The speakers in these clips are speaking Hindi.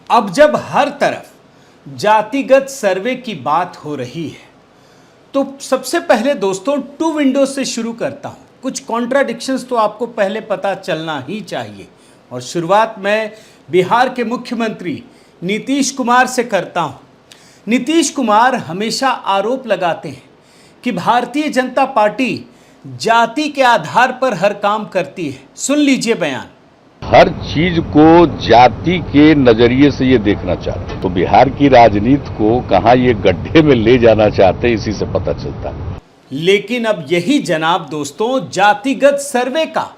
अब जब हर तरफ जातिगत सर्वे की बात हो रही है तो सबसे पहले दोस्तों टू विंडो से शुरू करता हूं। कुछ कॉन्ट्राडिक्शंस तो आपको पहले पता चलना ही चाहिए और शुरुआत मैं बिहार के मुख्यमंत्री नीतीश कुमार से करता हूं। नीतीश कुमार हमेशा आरोप लगाते हैं कि भारतीय जनता पार्टी जाति के आधार पर हर काम करती है। सुन लीजिए बयान। हर चीज को जाति के नजरिए से ये देखना चाहते हैं, तो बिहार की राजनीति को कहां ये गड्ढे में ले जाना चाहते हैं, इसी से पता चलता है। लेकिन अब यही जनाब दोस्तों जातिगत सर्वे का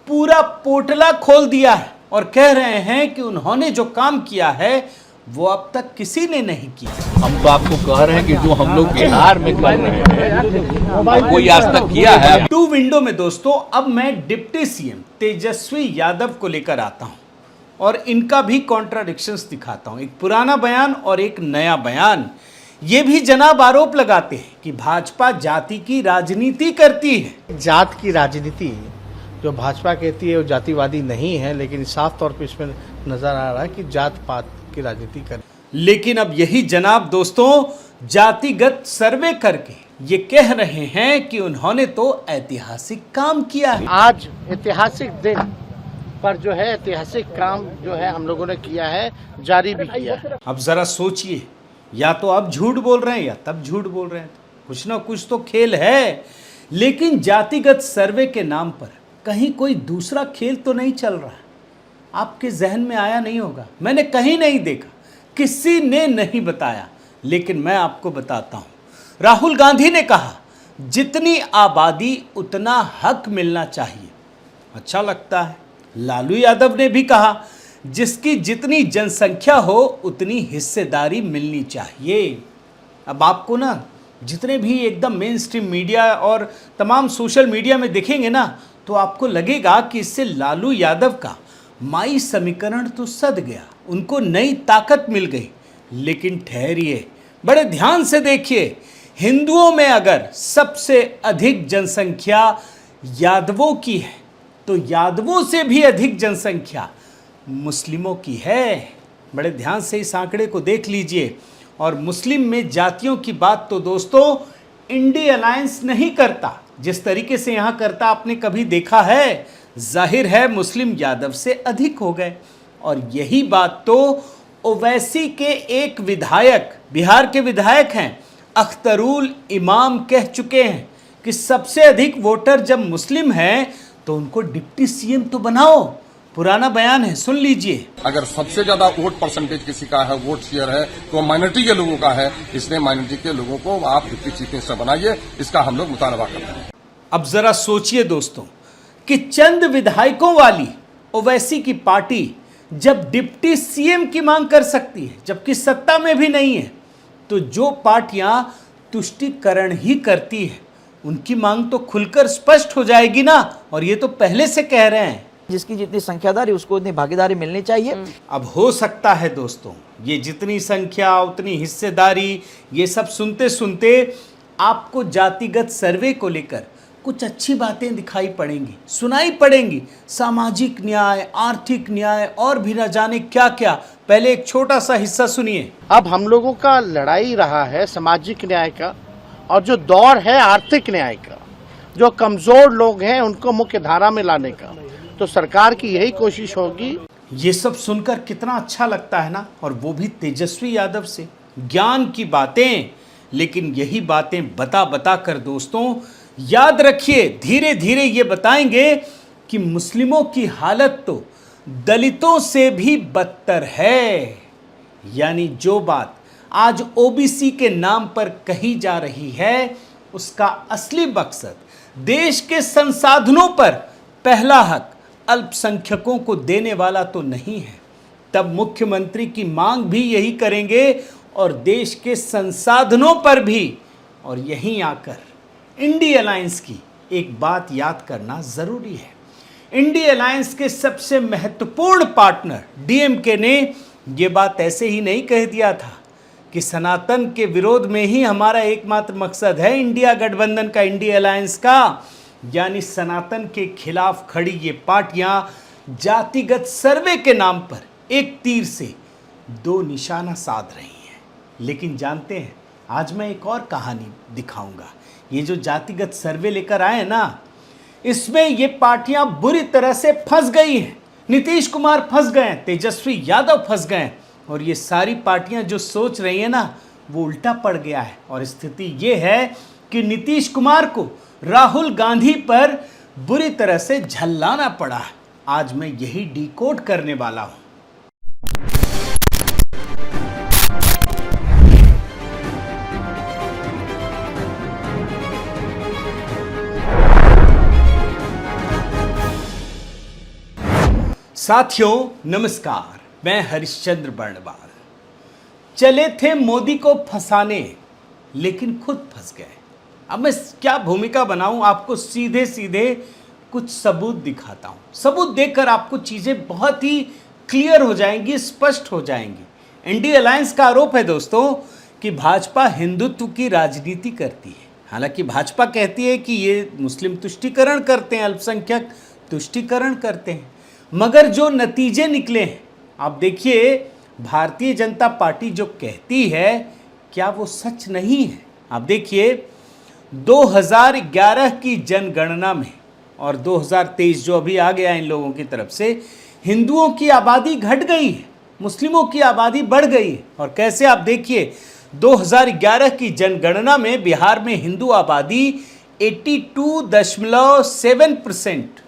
पूरा पोटला खोल दिया है और कह रहे हैं कि उन्होंने जो काम किया है वो अब तक किसी ने नहीं किया। हम तो आपको कह रहे हैं कि जो हम लोग बिहार में कर रहे हैं कोई आज तक किया है। टू विंडो में दोस्तों अब मैं डिप्टी सीएम तेजस्वी यादव को लेकर आता हूं और इनका भी कॉन्ट्राडिक्शंस दिखाता हूं। एक पुराना बयान और एक नया बयान। ये भी जनाब आरोप लगाते हैं कि भाजपा जाति की राजनीति करती है। जात की राजनीति जो भाजपा कहती है वो जातिवादी नहीं है, लेकिन साफ तौर पे इसमें नजर आ रहा है कि जात पात की राजनीति कर। लेकिन अब यही जनाब दोस्तों जातिगत सर्वे करके ये कह रहे हैं कि उन्होंने तो ऐतिहासिक काम किया है। आज ऐतिहासिक दिन पर जो है ऐतिहासिक काम जो है हम लोगों ने किया है, जारी भी किया है। अब जरा सोचिए, या तो अब झूठ बोल रहे हैं या तब झूठ बोल रहे हैं। कुछ ना कुछ तो खेल है। लेकिन जातिगत सर्वे के नाम पर कहीं कोई दूसरा खेल तो नहीं चल रहा है। आपके जहन में आया नहीं होगा, मैंने कहीं नहीं देखा, किसी ने नहीं बताया, लेकिन मैं आपको बताता हूं। राहुल गांधी ने कहा जितनी आबादी उतना हक मिलना चाहिए। अच्छा लगता है। लालू यादव ने भी कहा जिसकी जितनी जनसंख्या हो उतनी हिस्सेदारी मिलनी चाहिए। अब आपको ना जितने भी एकदम मेन स्ट्रीम मीडिया और तमाम सोशल मीडिया में दिखेंगे ना, तो आपको लगेगा कि इससे लालू यादव का माई समीकरण तो सद गया, उनको नई ताकत मिल गई। लेकिन ठहरिए, बड़े ध्यान से देखिए, हिंदुओं में अगर सबसे अधिक जनसंख्या यादवों की है तो यादवों से भी अधिक जनसंख्या मुस्लिमों की है। बड़े ध्यान से इस आंकड़े को देख लीजिए। और मुस्लिम में जातियों की बात तो दोस्तों इंडी अलायंस नहीं करता जिस तरीके से यहां करता। आपने कभी देखा है? जाहिर है मुस्लिम यादव से अधिक हो गए। और यही बात तो ओवैसी के एक विधायक, बिहार के विधायक हैं अख्तरुल इमाम, कह चुके हैं कि सबसे अधिक वोटर जब मुस्लिम हैं तो उनको डिप्टी सीएम तो बनाओ। पुराना बयान है, सुन लीजिए। अगर सबसे ज्यादा वोट परसेंटेज किसी का है, वोट शेयर है, तो माइनॉरिटी के लोगों का है। इसलिए माइनॉरिटी के लोगों को आप डिप्टी चीफ मिनिस्टर बनाइए, इसका हम लोग मुतालबा कर रहे हैं। अब जरा सोचिए दोस्तों कि चंद विधायकों वाली ओवैसी की पार्टी जब डिप्टी सीएम की मांग कर सकती है, जबकि सत्ता में भी नहीं है, तो जो पार्टियां तुष्टीकरण ही करती है उनकी मांग तो खुलकर स्पष्ट हो जाएगी ना। और ये तो पहले से कह रहे हैं जिसकी जितनी संख्यादारी उसको उतनी भागीदारी मिलनी चाहिए। अब हो सकता है दोस्तों ये जितनी संख्या उतनी हिस्सेदारी, ये सब सुनते सुनते आपको जातिगत सर्वे को लेकर कुछ अच्छी बातें दिखाई पड़ेंगी, सुनाई पड़ेंगी। सामाजिक न्याय, आर्थिक न्याय और भी न जाने क्या क्या। पहले एक छोटा सा हिस्सा सुनिए। अब हम लोगों का लड़ाई रहा है सामाजिक न्याय का, और जो दौर है आर्थिक न्याय का। जो कमजोर लोग हैं उनको मुख्य धारा में लाने का, तो सरकार की यही कोशिश होगी। ये सब सुनकर कितना अच्छा लगता है ना, और वो भी तेजस्वी यादव से। ज्ञान की बातें, लेकिन यही बातें बता बता कर दोस्तों याद रखिए धीरे धीरे ये बताएंगे कि मुस्लिमों की हालत तो दलितों से भी बदतर है। यानी जो बात आज ओबीसी के नाम पर कही जा रही है उसका असली मकसद देश के संसाधनों पर पहला हक अल्पसंख्यकों को देने वाला तो नहीं है। तब मुख्यमंत्री की मांग भी यही करेंगे और देश के संसाधनों पर भी। और यहीं आकर इंडी अलायंस की एक बात याद करना जरूरी है। इंडी अलायंस के सबसे महत्वपूर्ण पार्टनर डीएमके ने यह बात ऐसे ही नहीं कह दिया था कि सनातन के विरोध में ही हमारा एकमात्र मकसद है इंडिया गठबंधन का, इंडी अलायंस का। यानी सनातन के खिलाफ खड़ी ये पार्टियां जातिगत सर्वे के नाम पर एक तीर से दो निशाना साध रही हैं। लेकिन जानते हैं, आज मैं एक और कहानी दिखाऊंगा। ये जो जातिगत सर्वे लेकर आए ना, इसमें ये पार्टियां बुरी तरह से फंस गई हैं। नीतीश कुमार फंस गए, तेजस्वी यादव फंस गए, और ये सारी पार्टियां जो सोच रही हैं ना, वो उल्टा पड़ गया है। और स्थिति ये है कि नीतीश कुमार को राहुल गांधी पर बुरी तरह से झल्लाना पड़ा। आज मैं यही डिकोड करने वाला हूं। साथियों नमस्कार, मैं हरिश्चंद्र बर्णवाल। चले थे मोदी को फंसाने, लेकिन खुद फंस गए। अब मैं क्या भूमिका बनाऊं, आपको सीधे सीधे कुछ सबूत दिखाता हूं। सबूत देखकर आपको चीजें बहुत ही क्लियर हो जाएंगी, स्पष्ट हो जाएंगी। इंडिया अलायंस का आरोप है दोस्तों कि भाजपा हिंदुत्व की राजनीति करती है। हालांकि भाजपा कहती है कि ये मुस्लिम तुष्टीकरण करते हैं, अल्पसंख्यक तुष्टीकरण करते हैं, मगर जो नतीजे निकले हैं, आप देखिए, भारतीय जनता पार्टी जो कहती है, क्या वो सच नहीं है? आप देखिए, 2011 की जनगणना में और 2023 जो अभी आ गया इन लोगों की तरफ से, हिंदुओं की आबादी घट गई है, मुस्लिमों की आबादी बढ़ गई है। और कैसे, आप देखिए, 2011 की जनगणना में बिहार में हिंदू आबादी 82.7%,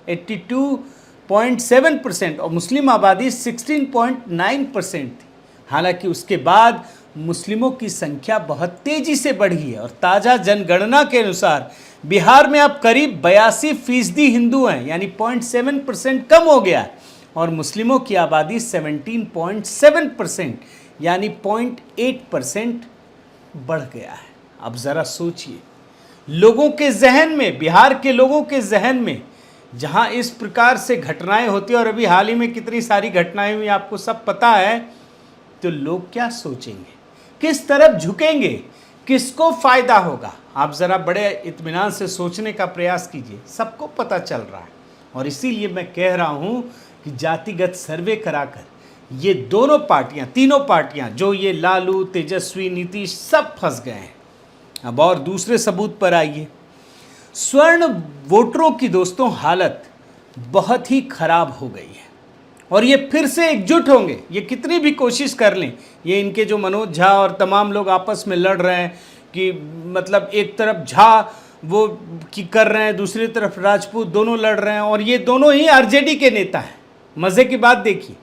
82.7% और मुस्लिम आबादी 16.9% थी। हालांकि उसके बाद मुस्लिमों की संख्या बहुत तेजी से बढ़ी है और ताज़ा जनगणना के अनुसार बिहार में अब करीब 82% हिंदू हैं, यानी 0.7% कम हो गया है, और मुस्लिमों की आबादी 17.7% यानी 0.8% बढ़ गया है। अब ज़रा सोचिए, लोगों के जहन में, बिहार के लोगों के जहन में, जहां इस प्रकार से घटनाएं होती हैं, और अभी हाल ही में कितनी सारी घटनाएं हुई आपको सब पता है, तो लोग क्या सोचेंगे, किस तरफ झुकेंगे, किसको फायदा होगा? आप ज़रा बड़े इत्मीनान से सोचने का प्रयास कीजिए, सबको पता चल रहा है। और इसीलिए मैं कह रहा हूं कि जातिगत सर्वे कराकर ये दोनों पार्टियां, तीनों पार्टियां, जो ये लालू, तेजस्वी, नीतीश, सब फंस गए हैं। अब और दूसरे सबूत पर आइए। स्वर्ण वोटरों की दोस्तों हालत बहुत ही खराब हो गई है, और ये फिर से एकजुट होंगे। ये कितनी भी कोशिश कर लें, ये इनके जो मनोज झा और तमाम लोग आपस में लड़ रहे हैं कि मतलब एक तरफ झा वो की कर रहे हैं, दूसरी तरफ राजपूत, दोनों लड़ रहे हैं, और ये दोनों ही आरजेडी के नेता हैं। मज़े की बात देखिए।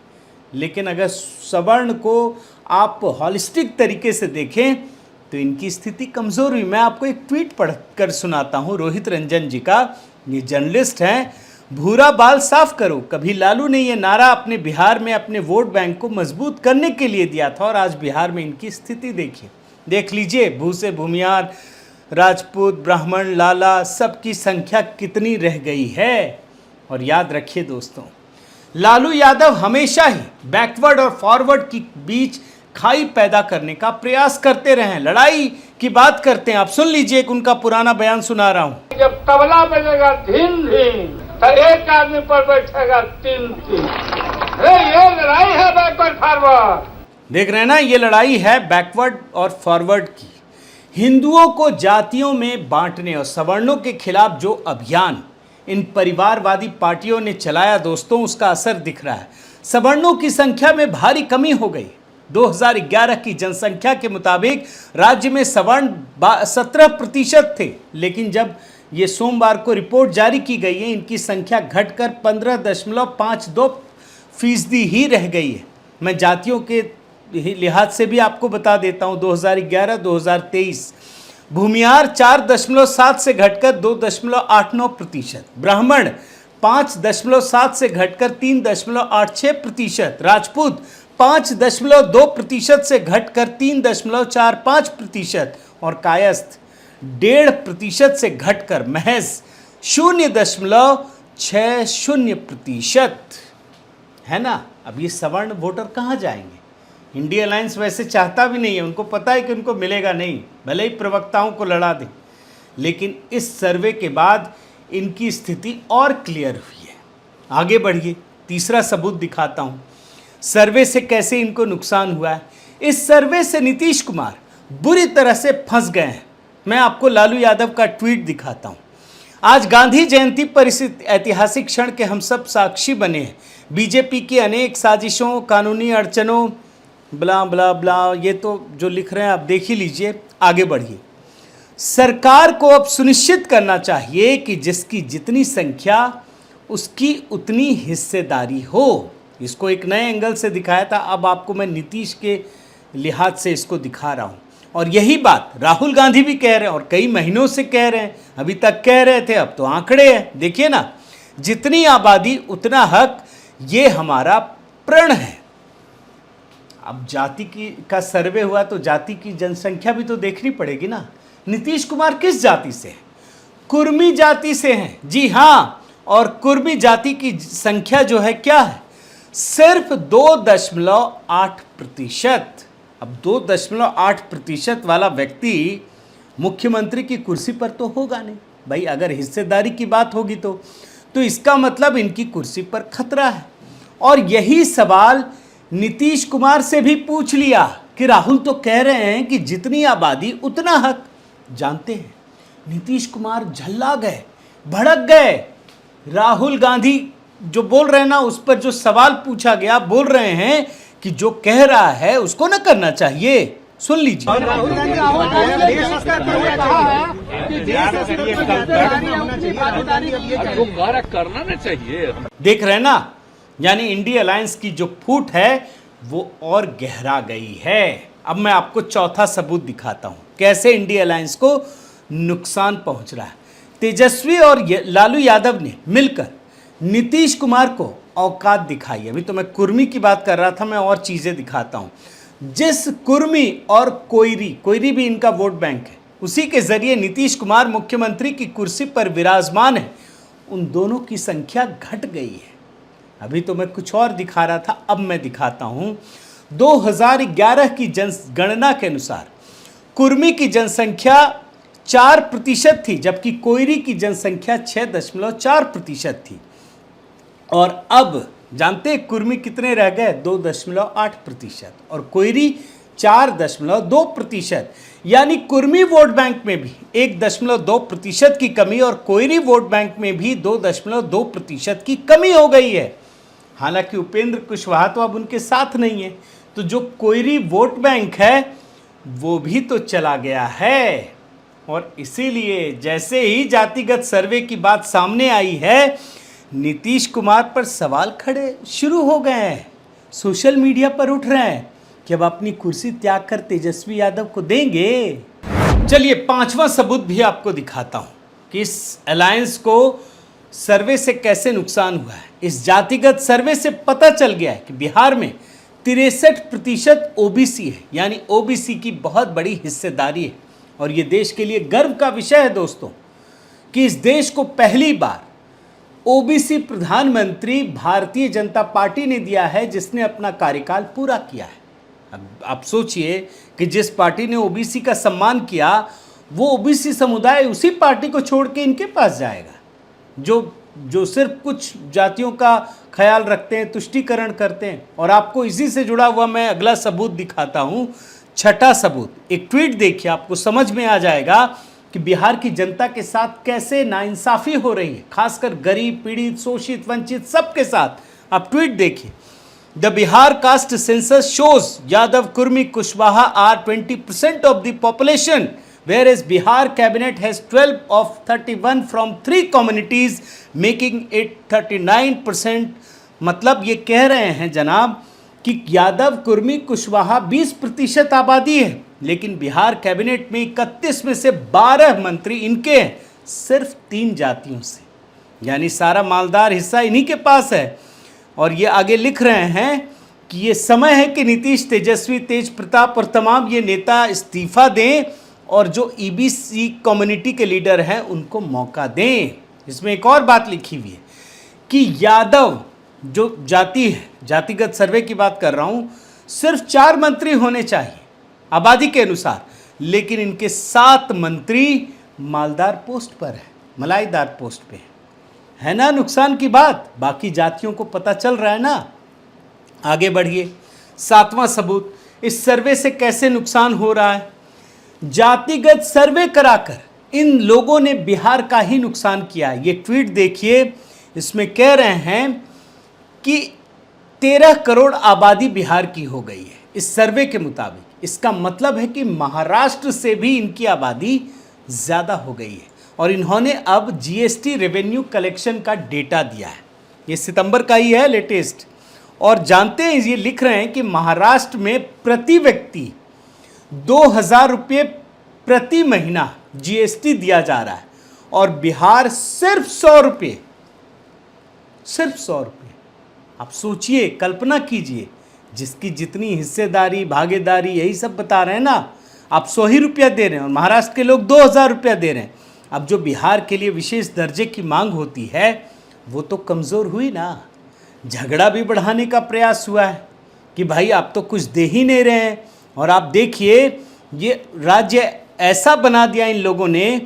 लेकिन अगर सवर्ण को आप हॉलिस्टिक तरीके से देखें तो इनकी स्थिति कमज़ोर हुई। मैं आपको एक ट्वीट पढ़ कर सुनाता हूँ रोहित रंजन जी का। ये जर्नलिस्ट हैं। भूरा बाल साफ करो, कभी लालू ने ये नारा अपने बिहार में अपने वोट बैंक को मजबूत करने के लिए दिया था, और आज बिहार में इनकी स्थिति देखिए। देख लीजिए, भूसे, भूमियार, राजपूत, ब्राह्मण, लाला, सबकी संख्या कितनी रह गई है। और याद रखिए दोस्तों, लालू यादव हमेशा ही बैकवर्ड और फॉरवर्ड के बीच खाई पैदा करने का प्रयास करते रहे हैं। लड़ाई की बात करते हैं। आप सुन लीजिए, एक उनका पुराना बयान सुना रहा हूं। जब तबला बजेगा धीम धीम, तो एक आदमी पर बैठेगा तीन तीन। ये लड़ाई है बैकवर्ड फॉरवर्ड। देख रहे हैं ना, ये लड़ाई है बैकवर्ड और फॉरवर्ड की। हिंदुओं को जातियों में बांटने और सवर्णों के खिलाफ जो अभियान इन परिवारवादी पार्टियों ने चलाया दोस्तों, उसका असर दिख रहा है। सवर्णों की संख्या में भारी कमी हो गई। 2011 की जनसंख्या के मुताबिक राज्य में सवर्ण 17% थे, लेकिन जब ये सोमवार को रिपोर्ट जारी की गई है, इनकी संख्या घटकर 15.52% ही रह गई है। मैं जातियों के लिहाज से भी आपको बता देता हूं, 2011-2023 भूमियार 4.7 से घटकर 2.89%, ब्राह्मण 5.7 से घटकर 3.86%, राजपूत 5.2% से घटकर 3.45% और कायस्थ 1.5% से घटकर महज 0.60% है ना। अब ये सवर्ण वोटर कहाँ जाएंगे? इंडिया अलायंस वैसे चाहता भी नहीं है, उनको पता है कि उनको मिलेगा नहीं, भले ही प्रवक्ताओं को लड़ा दे। लेकिन इस सर्वे के बाद इनकी स्थिति और क्लियर हुई है। आगे बढ़िए, तीसरा सबूत दिखाता हूँ। सर्वे से कैसे इनको नुकसान हुआ है। इस सर्वे से नीतीश कुमार बुरी तरह से फंस गए हैं। मैं आपको लालू यादव का ट्वीट दिखाता हूं। आज गांधी जयंती पर इस ऐतिहासिक क्षण के हम सब साक्षी बने हैं। बीजेपी की अनेक साजिशों, कानूनी अड़चनों, ब्ला ब्ला ब्ला, ये तो जो लिख रहे हैं आप देख ही लीजिए, आगे बढ़िए। सरकार को अब सुनिश्चित करना चाहिए कि जिसकी जितनी संख्या उसकी उतनी हिस्सेदारी हो। इसको एक नए एंगल से दिखाया था, अब आपको मैं नीतीश के लिहाज से इसको दिखा रहा हूं। और यही बात राहुल गांधी भी कह रहे हैं और कई महीनों से कह रहे हैं, अभी तक कह रहे थे, अब तो आंकड़े हैं। देखिए ना, जितनी आबादी उतना हक, ये हमारा प्रण है। अब जाति का सर्वे हुआ तो जाति की जनसंख्या भी तो देखनी पड़ेगी ना। नीतीश कुमार किस जाति से हैं? कुर्मी जाति से हैं। जी हाँ, और कुर्मी जाति की संख्या जो है क्या है, सिर्फ 2.8%। अब 2.8% वाला व्यक्ति मुख्यमंत्री की कुर्सी पर तो होगा नहीं भाई। अगर हिस्सेदारी की बात होगी तो इसका मतलब इनकी कुर्सी पर खतरा है। और यही सवाल नीतीश कुमार से भी पूछ लिया कि राहुल तो कह रहे हैं कि जितनी आबादी उतना हक। जानते हैं, नीतीश कुमार झल्ला गए, भड़क गए। राहुल गांधी जो बोल रहे हैं ना, उस पर जो सवाल पूछा गया, बोल रहे हैं कि जो कह रहा है उसको ना करना चाहिए। सुन लीजिए। करना ना चाहिए। देख रहे हैं ना, यानी इंडिया अलायंस की जो फूट है वो और गहरा गई है। अब मैं आपको चौथा सबूत दिखाता हूं, कैसे इंडिया अलायंस को नुकसान पहुंच रहा है। तेजस्वी और लालू यादव ने मिलकर नीतीश कुमार को औकात दिखाई। अभी तो मैं कुर्मी की बात कर रहा था, मैं और चीजें दिखाता हूं। जिस कुर्मी और कोयरी भी इनका वोट बैंक है, उसी के जरिए नीतीश कुमार मुख्यमंत्री की कुर्सी पर विराजमान है, उन दोनों की संख्या घट गई है। अभी तो मैं कुछ और दिखा रहा था, अब मैं दिखाता हूं। 2011 की जनगणना के अनुसार कुर्मी की जनसंख्या 4% थी, जबकि कोयरी की जनसंख्या 6.4% थी। और अब जानते हैं कुर्मी कितने रह गए? 2.8% और कोयरी 4.2%। यानी कुर्मी वोट बैंक में भी 1.2% की कमी और कोयरी वोट बैंक में भी 2.2% की कमी हो गई है। हालांकि उपेंद्र कुशवाहा तो अब उनके साथ नहीं है, तो जो कोयरी वोट बैंक है वो भी तो चला गया है। और इसीलिए जैसे ही जातिगत सर्वे की बात सामने आई है, नीतीश कुमार पर सवाल खड़े शुरू हो गए हैं, सोशल मीडिया पर उठ रहे हैं कि अब अपनी कुर्सी त्याग कर तेजस्वी यादव को देंगे। चलिए पांचवा सबूत भी आपको दिखाता हूं कि इस अलायंस को सर्वे से कैसे नुकसान हुआ है। इस जातिगत सर्वे से पता चल गया है कि बिहार में 63% ओबीसी है, यानी ओबीसी की बहुत बड़ी हिस्सेदारी है। और ये देश के लिए गर्व का विषय है दोस्तों कि इस देश को पहली बार ओबीसी प्रधानमंत्री भारतीय जनता पार्टी ने दिया है, जिसने अपना कार्यकाल पूरा किया है। अब आप सोचिए कि जिस पार्टी ने ओबीसी का सम्मान किया, वो ओबीसी समुदाय उसी पार्टी को छोड़ के इनके पास जाएगा, जो सिर्फ कुछ जातियों का ख्याल रखते हैं, तुष्टीकरण करते हैं। और आपको इसी से जुड़ा हुआ मैं अगला सबूत दिखाता हूं, छठा सबूत। एक ट्वीट देखिए, आपको समझ में आ जाएगा कि बिहार की जनता के साथ कैसे नाइंसाफी हो रही है, खासकर गरीब, पीड़ित, शोषित, वंचित सबके साथ। आप ट्वीट देखिए। The Bihar caste census shows Yadav, Kurmi, Kushwaha are 20% of the population, whereas Bihar cabinet has 12 of 31 from 3 communities, making it 39%। मतलब ये कह रहे हैं जनाब कि यादव, कुर्मी, कुशवाहा 20% आबादी है, लेकिन बिहार कैबिनेट में 31 में से 12 मंत्री इनके हैं, सिर्फ 3 जातियों से। यानी सारा मालदार हिस्सा इन्हीं के पास है। और ये आगे लिख रहे हैं कि ये समय है कि नीतीश, तेजस्वी, तेज प्रताप और तमाम ये नेता इस्तीफा दें और जो ईबीसी कम्युनिटी के लीडर हैं उनको मौका दें। इसमें एक और बात लिखी हुई है कि यादव जो जाति है, जातिगत सर्वे की बात कर रहा हूं, सिर्फ 4 मंत्री होने चाहिए आबादी के अनुसार, लेकिन इनके 7 मंत्री मालदार पोस्ट पर है, मलाईदार पोस्ट पे है ना। नुकसान की बात बाकी जातियों को पता चल रहा है ना। आगे बढ़िए। 7वां सबूत, इस सर्वे से कैसे नुकसान हो रहा है। जातिगत सर्वे कराकर इन लोगों ने बिहार का ही नुकसान किया। ये ट्वीट देखिए, इसमें कह रहे हैं कि 13 करोड़ आबादी बिहार की हो गई है इस सर्वे के मुताबिक। इसका मतलब है कि महाराष्ट्र से भी इनकी आबादी ज़्यादा हो गई है। और इन्होंने अब जीएसटी रेवेन्यू कलेक्शन का डेटा दिया है, ये सितंबर का ही है लेटेस्ट। और जानते हैं, ये लिख रहे हैं कि महाराष्ट्र में प्रति व्यक्ति 2000 रुपये प्रति महीना जीएसटी दिया जा रहा है और बिहार सिर्फ 100 रुपये, सिर्फ 100 रुपये। आप सोचिए, कल्पना कीजिए, जिसकी जितनी हिस्सेदारी भागीदारी यही सब बता रहे हैं ना, आप 100 ही रुपया दे रहे हैं और महाराष्ट्र के लोग 2000 रुपया दे रहे हैं। अब जो बिहार के लिए विशेष दर्जे की मांग होती है वो तो कमज़ोर हुई ना। झगड़ा भी बढ़ाने का प्रयास हुआ है कि भाई आप तो कुछ दे ही नहीं रहे हैं। और आप देखिए, ये राज्य ऐसा बना दिया इन लोगों ने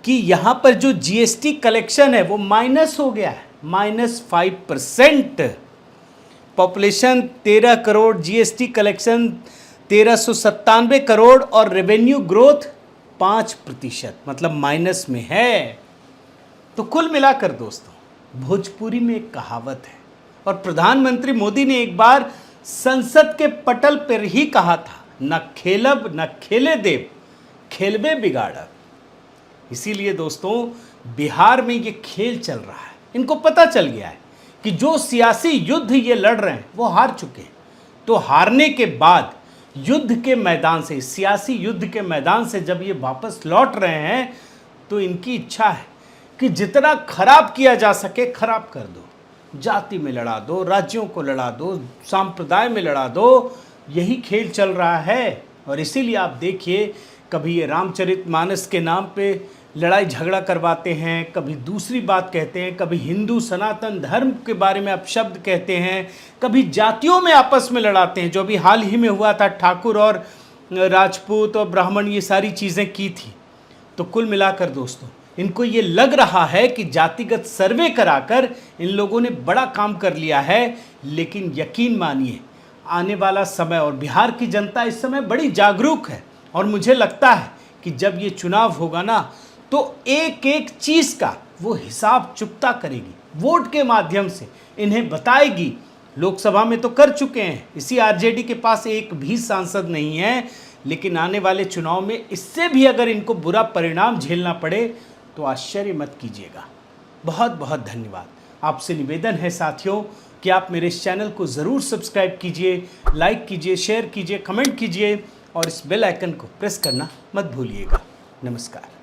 कि यहाँ पर जो जीएसटी कलेक्शन है वो माइनस हो गया है, -5%। Population 13 crore, GST collection 1397 crore और रेवेन्यू ग्रोथ 5%, मतलब माइनस में है। तो कुल मिलाकर दोस्तों, भोजपुरी में एक कहावत है और प्रधानमंत्री मोदी ने एक बार संसद के पटल पर ही कहा था, न खेलब न खेले देव, खेलबे बिगाड़ब। इसीलिए दोस्तों, बिहार में ये खेल चल रहा है। इनको पता चल गया है कि जो सियासी युद्ध ये लड़ रहे हैं वो हार चुके हैं। तो हारने के बाद युद्ध के मैदान से, सियासी युद्ध के मैदान से जब ये वापस लौट रहे हैं तो इनकी इच्छा है कि जितना खराब किया जा सके खराब कर दो। जाति में लड़ा दो, राज्यों को लड़ा दो, संप्रदाय में लड़ा दो, यही खेल चल रहा है। और इसीलिए आप देखिए, कभी ये रामचरितमानस के नाम पे लड़ाई झगड़ा करवाते हैं, कभी दूसरी बात कहते हैं, कभी हिंदू सनातन धर्म के बारे में अपशब्द कहते हैं, कभी जातियों में आपस में लड़ाते हैं, जो अभी हाल ही में हुआ था, ठाकुर और राजपूत और ब्राह्मण, ये सारी चीज़ें की थी। तो कुल मिलाकर दोस्तों, इनको ये लग रहा है कि जातिगत सर्वे कराकर इन लोगों ने बड़ा काम कर लिया है। लेकिन यकीन मानिए, आने वाला समय, और बिहार की जनता इस समय बड़ी जागरूक है और मुझे लगता है कि जब ये चुनाव होगा ना, तो एक एक चीज़ का वो हिसाब चुकता करेगी, वोट के माध्यम से इन्हें बताएगी। लोकसभा में तो कर चुके हैं, इसी आरजेडी के पास एक भी सांसद नहीं है, लेकिन आने वाले चुनाव में इससे भी अगर इनको बुरा परिणाम झेलना पड़े तो आश्चर्य मत कीजिएगा। बहुत बहुत धन्यवाद। आपसे निवेदन है साथियों कि आप मेरे इस चैनल को ज़रूर सब्सक्राइब कीजिए, लाइक कीजिए, शेयर कीजिए, कमेंट कीजिए और इस बेल आइकन को प्रेस करना मत भूलिएगा। नमस्कार।